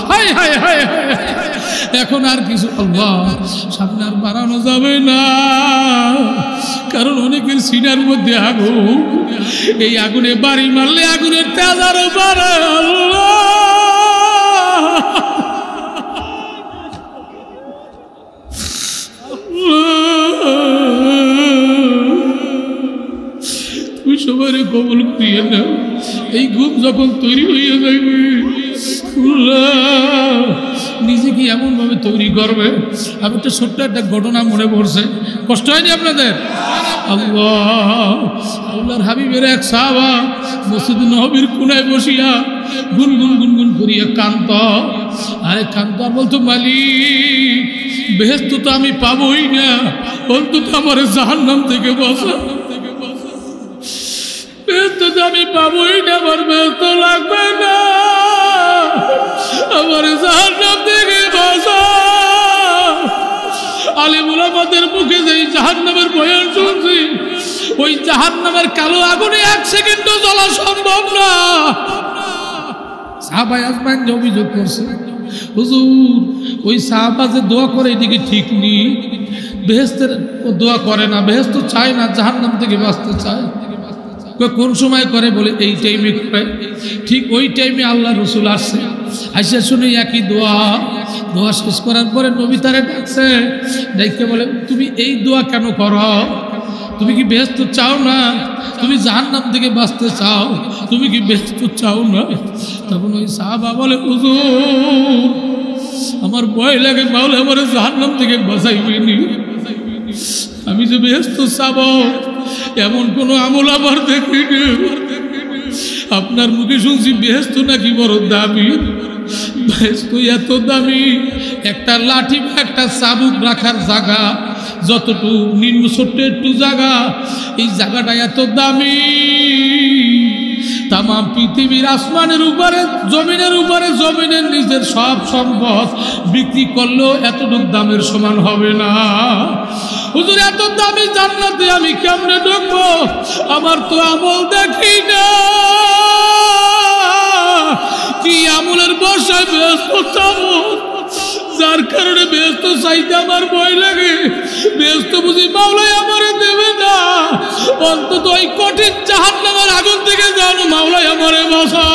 Speaker 1: হায় হায় হায় এখন আর কিছু আল্লাহ সামনে আর বাড়ানো যাবে না কারণ অনেকের সিনার মধ্যে আগুন এই আগুনে বাড়ি মারলে আগুনের তেজ আরো বাড়ে আল্লাহ তুমি সবাই কবল করিয়ে নাও এই ঘুম যখন তৈরি হইয়া যাইবে নিজেকে এমন ভাবে তৈরি করবে আমি একটা ছোট্ট একটা ঘটনা মনে পড়ছে কষ্ট হয়নি আপনাদের আল্লাহর হাবিবের এক সাহাবা মসজিদ নববীর কোনায় বসিয়া গুনগুন গুনগুন করিয়া কান্ত আরে কান্ত আর বলতো মালিক বেহেশত তো আমি পাবোই না অন্তত আমার জাহান্নাম থেকে বাঁচা বেহেশত তো আমি পাবোই না আমার বেহেশত লাগবে না আমার জাহান্নাম থেকে বাঁচা আলেমুল আমাদের মুখে যে জাহান্নামের বয়ান শুনছি ওই জাহান্নামের কালো আগুনে 1 সেকেন্ডও জ্বলা সম্ভব না সাহাবা আজমান যে অভিযোগ করছে হুজুর ওই সাহাবা যে দোয়া করে এদিকে ঠিক নেই বেহেশতের দোয়া করে না বেহেশত চায় না জাহান্নাম থেকে বাঁচতে চায় কোন সময় করে বলে এই টাইমে করে ঠিক ওই টাইমে আল্লাহ রসুল আসছে আইসা শুনে একই দোয়া দোয়া শেষ করার পরে নবী তারে ডাকছে ডাকতে বলে তুমি এই দোয়া কেন করো তুমি কি বেহেশত চাও না তুমি জাহান্নাম থেকে বাঁচতে চাও তুমি কি বেহেশত চাও না তখন ওই সাহাবা বলে হুজুর আমার ভয় লাগে মাওলা আমার জাহান্নাম থেকে বাঁচাইবেনি আমি যে বেহেশত চাবো এমন কোন আমল আমার দেখিনি আপনার মুখে শুনছি বেহেশত নাকি বড় দামি বেহেশত এত দামি একটা লাঠি একটা চাবুক রাখার জায়গা যতটুকু নিম্ন ছোট্ট একটু জায়গা এই জায়গাটা এত দামি তাম পৃথিবীর আসমানের উপরে জমিনের নিচের সব সম্পদ বিক্রি করলেও এতটুকু দামের সমান হবে না হুজুর এত দামি জান্নাতে আমি কেমনে ঢুকবো আমার তো আমল দেখি না কি আমলের বর্ষায় ব্যস্ত চাবো যার কারণে ব্যস্ত চাইতে আমার ভয় লাগে ব্যস্ত বুঝি মাওলাই আমারে দেবে না অন্তত ওই কঠিন জাহান্নামের আগুন থেকে জানো মাওলাই আমারে বাঁচা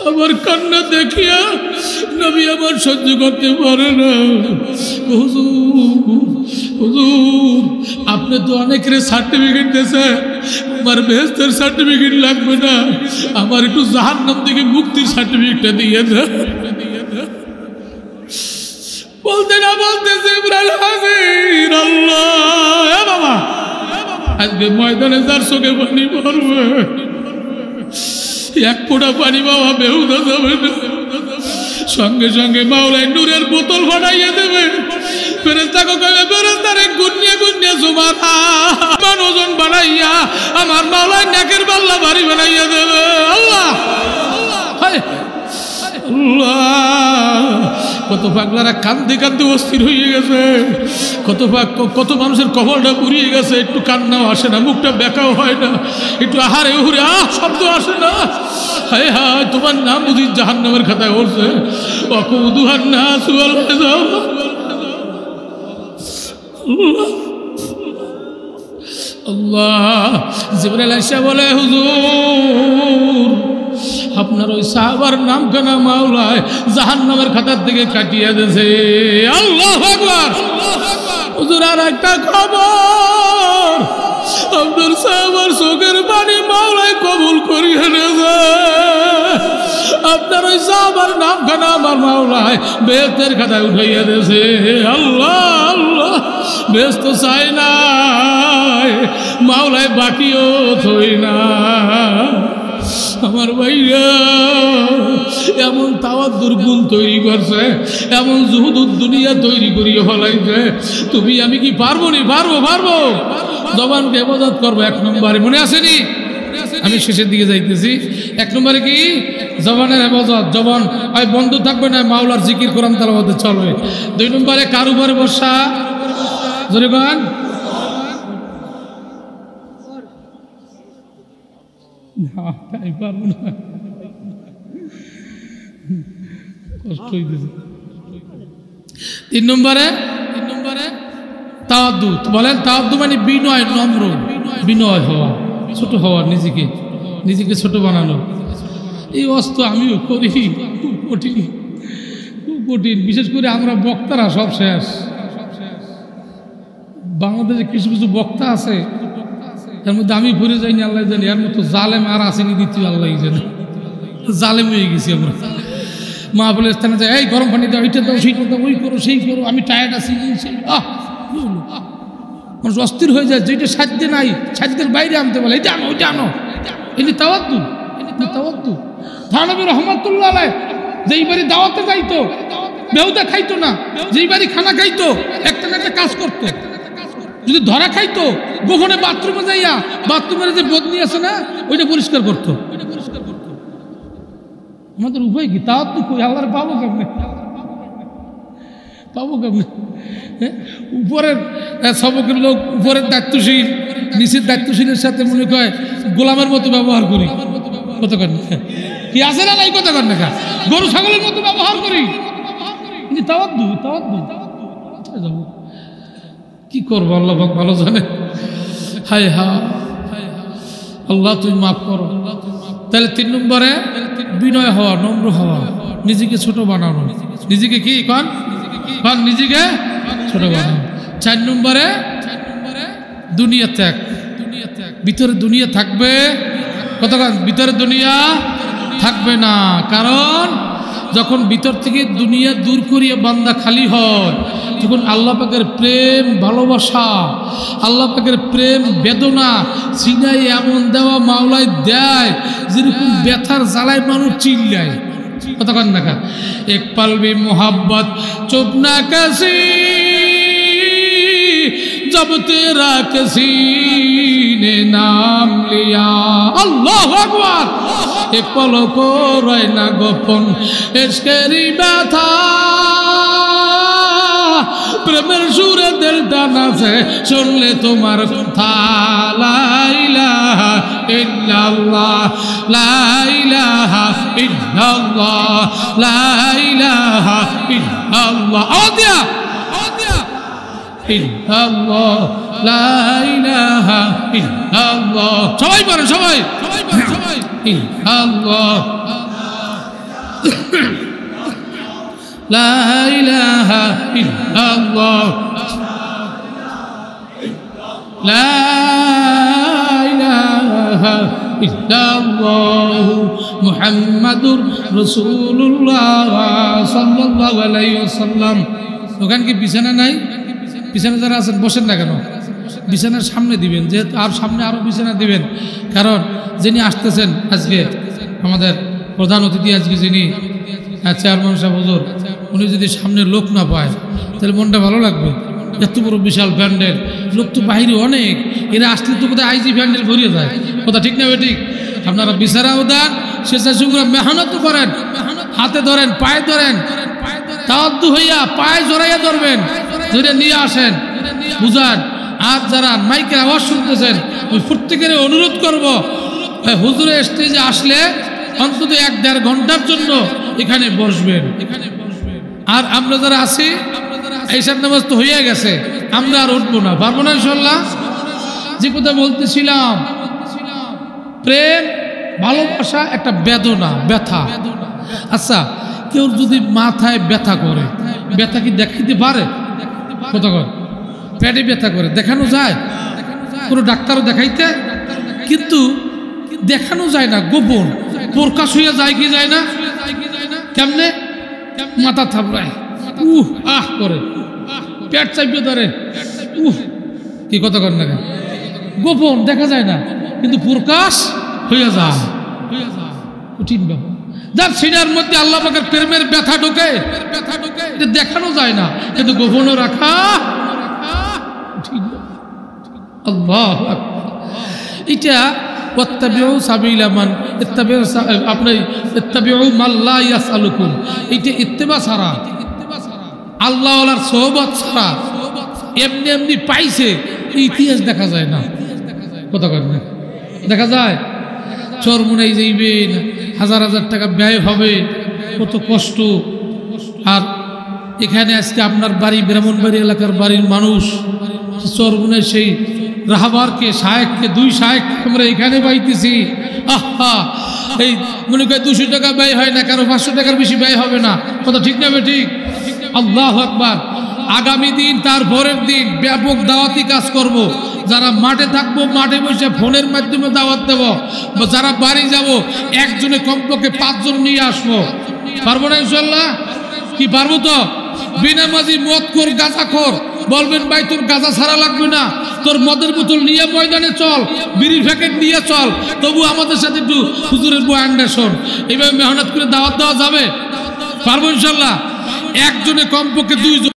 Speaker 1: আমার কান্না দেখিয়া নবী আমার সহ্য করতে পারে না হুজুর আপনি তো অনেকের সার্টিফিকেট দিয়েছেন আমার বেহেশতের সার্টিফিকেট লাগবে না আমার একটু জাহান্নাম থেকে মুক্তির সার্টিফিকেটটা দিয়ে দেন বলতে না বলতে জিবরাইল হাজির আল্লাহ বাবা আজকে ময়দানে যার চোখে পানি পড়বে এক ফোঁটা পানি বাবা বেহুদা যাবে না সঙ্গে সঙ্গে মাওলাই নূরের বোতল ফাটাইয়া দেবে। ফেরেশতাকে কইবে ফেরেশতারে গুনিয়ে গুনিয়ে সুবহানাল্লাহ ওজন বানাইয়া আমার মাওলাই নেকের পাল্লা ভারী বানাইয়া দেবে। আল্লাহ কত পাগলারা কান্দে কান্দে অস্থির হয়ে গেছে, কত মানুষের কপালটা পুড়িয়ে গেছে, একটু কান্নাও আসে না, মুখটা বেঁকাও হয় না, একটু আহারে উহুরে শব্দ আসে না। হায় হায় তোমার নাম বুঝি জাহান্নামের খাতায় উঠছে। আল্লাহ জিবরাইল আইসা বলে হুজুর আপনার ওই সাহাবার নামখানা মাওলায় জাহান্নামের খাতার থেকে কাটিয়ে দিয়েছে। আল্লাহু আকবার। হুজুর আর একটা খবর, আব্দুল সাহাবার চোখের পানি মাওলায় কবুল করিয়ে নেছে। আপনার ওই সাহাবার নামখানা আমার মাওলায় বেহেশতের খাতায় উঠাইয়া দিয়েছে। আল্লাহ আল্লাহ, বেহেশত তো চাই না মাওলায় বাকিও থই না। আমার ভাইরা এমন তাওয়াদ্দুর গুণ তৈরি করছে, এমন জুহুদুদ দুনিয়া তৈরি করিয়ে ফলাইছে। তুমি আমি কি পারবো নি? পারবো। জবানকে হেফাজত করবো। 1 নম্বরে মনে আসেনি? আমি শেষের দিকে যাইতেছি। 1 নম্বরে কি? জবানের হেফাজত। জবান হয় বন্ধ থাকবে না, মাওলার জিকির কোরআন তেলাওয়াতে চলবে। 2 নম্বরে কার উপরে ভরসা? জোরে গান পারবো না, কষ্ট হইতেছে। 3 নম্বরে তাওয়াদ্দু। বলেন তাওয়াদ্দু মানে বিনয়, নম্র, বিনয় হওয়া, ছোট হওয়া, নিজেকে ছোট বানানো। এই অস্ত্র আমিও করি, খুব কঠিন। বিশেষ করে আমরা বক্তারা সব শেষ। বাংলাদেশে কিছু কিছু বক্তা আছে, এর মধ্যে আমি ঘুরে যাইনি আল্লাহ জানি, এর মতো জালেম আর আসেনি দ্বিতীয় আল্লাহ জানে। জালেম হয়ে গেছি আমরা। মা বলে স্থানে যায়, এই গরম পানি দাও, ওইটা দাও, সেইটা দাও, ওই করো সেই করো, আমি টায়ার্ড আছি। মানুষ অস্থির হয়ে যায়, যেটা সাধ্যে নাই, সাধ্যের বাইরে আনতে বলে, এটা আনো ওইটা আনো। এটি তাওয়াদ্দু। থানবী রহমাতুল্লাহ আলাইহ যেই বাড়ি দাওয়াতে যাইতো, বেহুদা খাইতো না, যেই বাড়ি খানা খাইতো একটা না একটা কাজ করতো। যদি ধরা খাইতো গোপনে বাথরুমে যাইয়া বাথরুমের যে বদনি আছে না ওইটা পরিষ্কার করতো। আমাদের উপায় কি? তাওয়াদ্দু কই? আল্লাহর পাবো কেমনে? উপরের সবকের লোক উপরের দায়িত্বশীল, নিচের দায়িত্বশীলের সাথে মনে হয় গোলামের মতো ব্যবহার করি। কত কর কি আছে না নাই? কত কর না গরু ছাগলের মতো ব্যবহার করি। তাওয়াদ্দু যাবো কি করবো? আল্লাহ ভালো জানে। হায় হা আল্লাহ তুমি মাফ করো। তাহলে 3 নম্বরে বিনয় হওয়া, নম্র হওয়া, নিজেকে ছোট বানানো। নিজেকে কি কন? নিজেকে ছোট বানানো। 4 নম্বরে দুনিয়া ত্যাগ। ভিতরে দুনিয়া থাকবে, কতক্ষণ ভিতরে দুনিয়া থাকবে না। কারণ যখন ভিতর থেকে দুনিয়া দূর করিয়ে বান্দা খালি হয়, তখন আল্লাহ পাকের প্রেম, ভালোবাসা, আল্লাহ পাকের প্রেম, বেদনা সিনাই এমন দেওয়া মাওলায় দেয়, যেরকম ব্যথার জ্বালায় মানুষ চিল্লায়। কতক্ষণ দেখা এক পালবি মোহাব্বত চুপ না কাসি जब तेरा किसी ने नाम लिया। अल्लाह अकबर। एक पलों को रहना गोपन इश्केरी बैठा প্রেমের সুরে দিল টানা সে শুনলে তোমার কথা। লা ইলাহা ইল্লাল্লাহ, লা ইলাহা ইল্লাল্লাহ, লা ইলাহা ইল্লাল্লাহ। আওদিয়া ইল্লাল্লাহ, লা ইলাহা ইল্লাল্লাহ। সবাই পড়েন, সবাই ইল্লাল্লাহ, লা ইলাহা ইল্লাল্লাহ, লা ইলাহা ইল্লাল্লাহ মুহাম্মাদুর রাসূলুল্লাহ সাল্লাল্লাহু আলাইহি ওয়াসাল্লাম। ওখানে কি বিছানা নাই? বিছানা যারা আছেন বসেন না কেন? বিছানার সামনে দিবেন, যেহেতু আর সামনে আরও বিছানা দিবেন। কারণ যিনি আসতেছেন আজকে, আমাদের প্রধান অতিথি আজকে যিনি চেয়ারম্যান সাহেব হুজুর উনি যদি সামনে লোক না পায় তাহলে মনটা ভালো লাগবে। এত বড় বিশাল প্যান্ডেল, লোক তো বাইরে অনেক, এরা আসলে তো কোথায় আইজি প্যান্ডেল ভরিয়ে যায়, কথা ঠিক না ঠিক? আপনারা বিচারাও দেন, স্বেচ্ছাসেবীরা মেহনত করেন, হাতে ধরেন, পায়ে ধরেন, তাওয়াজ্জু হইয়া পায়ে জড়াইয়া ধরবেন, ধরে নিয়ে আসেন, বুঝান। আর যারা মাইকের আওয়াজ শুনতেছেন ওই প্রত্যেকের অনুরোধ করব, হুজুরের স্টেজে আসলে অন্তত 1-1.5 ঘন্টার জন্য এখানে বসবেন। আর আমরা যারা আছি ঈশার নামাজ তো হয়ে গেছে, আমরা আর উঠবো না, পারবো না ইনশাল্লাহ। যে কথা বলতেছিলাম, প্রেম ভালোবাসা একটা বেদনা, ব্যথা। আচ্ছা, কেউ যদি মাথায় ব্যথা করে, ব্যথা কি দেখাইতে পারে? কত করে পেটে ব্যথা করে দেখানো যায়? কোনো ডাক্তারও দেখাইতে, কিন্তু দেখানো যায় না, গোপন প্রকাশ হইয়া যায় কি যায় না? কেমনে? মাথা থাপড়ায়, আহ করে, পেট চাপিয়ে ধরে, কি কথা কর না, গোপন দেখা যায় না, কিন্তু প্রকাশ হইয়া যায়, কঠিন ব্যাপার। যার সিনার মধ্যে আল্লাহ পাকের প্রেমের ব্যথা ঢোকে, এটা দেখানো যায় না, কিন্তু গোপনও রাখা আল্লাহ। এটা ওয়াত্তাবিউ সাবিলা মান ইত্তাবিউ, আপনি ইত্তাবিউ মাল্লা ইয়াসআলুকুম, এটা ইত্তেবা ছাড়া, আল্লাহ ওয়ালার সোহবত ছাড়া এমনি এমনি পাইছে ইতিহাস দেখা যায় না, কথা কয় না? দেখা যায় চরমুনাই যাইবেন, 1000 টাকা ব্যয় হবে, কত কষ্ট। আর এখানে আজকে আপনার বাড়ি ব্রাহ্মণবাড়ি এলাকার বাড়ির মানুষ চরমুনাই সেই রাহাবারকে, শায়েককে, 2 শায়েক আমরা এখানে পাইতেছি। আহা, এই মনে করে 200 টাকা ব্যয় হয় না, কারো 500 টাকার বেশি ব্যয় হবে না, কথা ঠিক না ঠিক? আল্লাহু আকবার। আগামী দিন, তার পরের দিন ব্যাপক দাওয়াতি কাজ করব। যারা মাঠে থাকবো, মাঠে বসে ফোনের মাধ্যমে দাওয়াত দেব, যারা বাড়ি যাব একজনে কমপক্ষে 5 জন নিয়ে আসবো। পারবো না ইনশাল্লাহ? কি পারবো তো? বিনামাজি মদখোর, গাঁজাখোর বলবেন ভাই তোর গাঁজা ছাড়া লাগবে না, তোর মদের বোতল নিয়ে ময়দানে চল, বিড়ি প্যাকেট নিয়ে চল, তবু আমাদের সাথে একটু হুজুরের বয়ানটা শোন। এইভাবে মেহনত করে দাওয়াত দেওয়া যাবে? পারবো ইনশাল্লাহ? একজনে কমপক্ষে 2 জন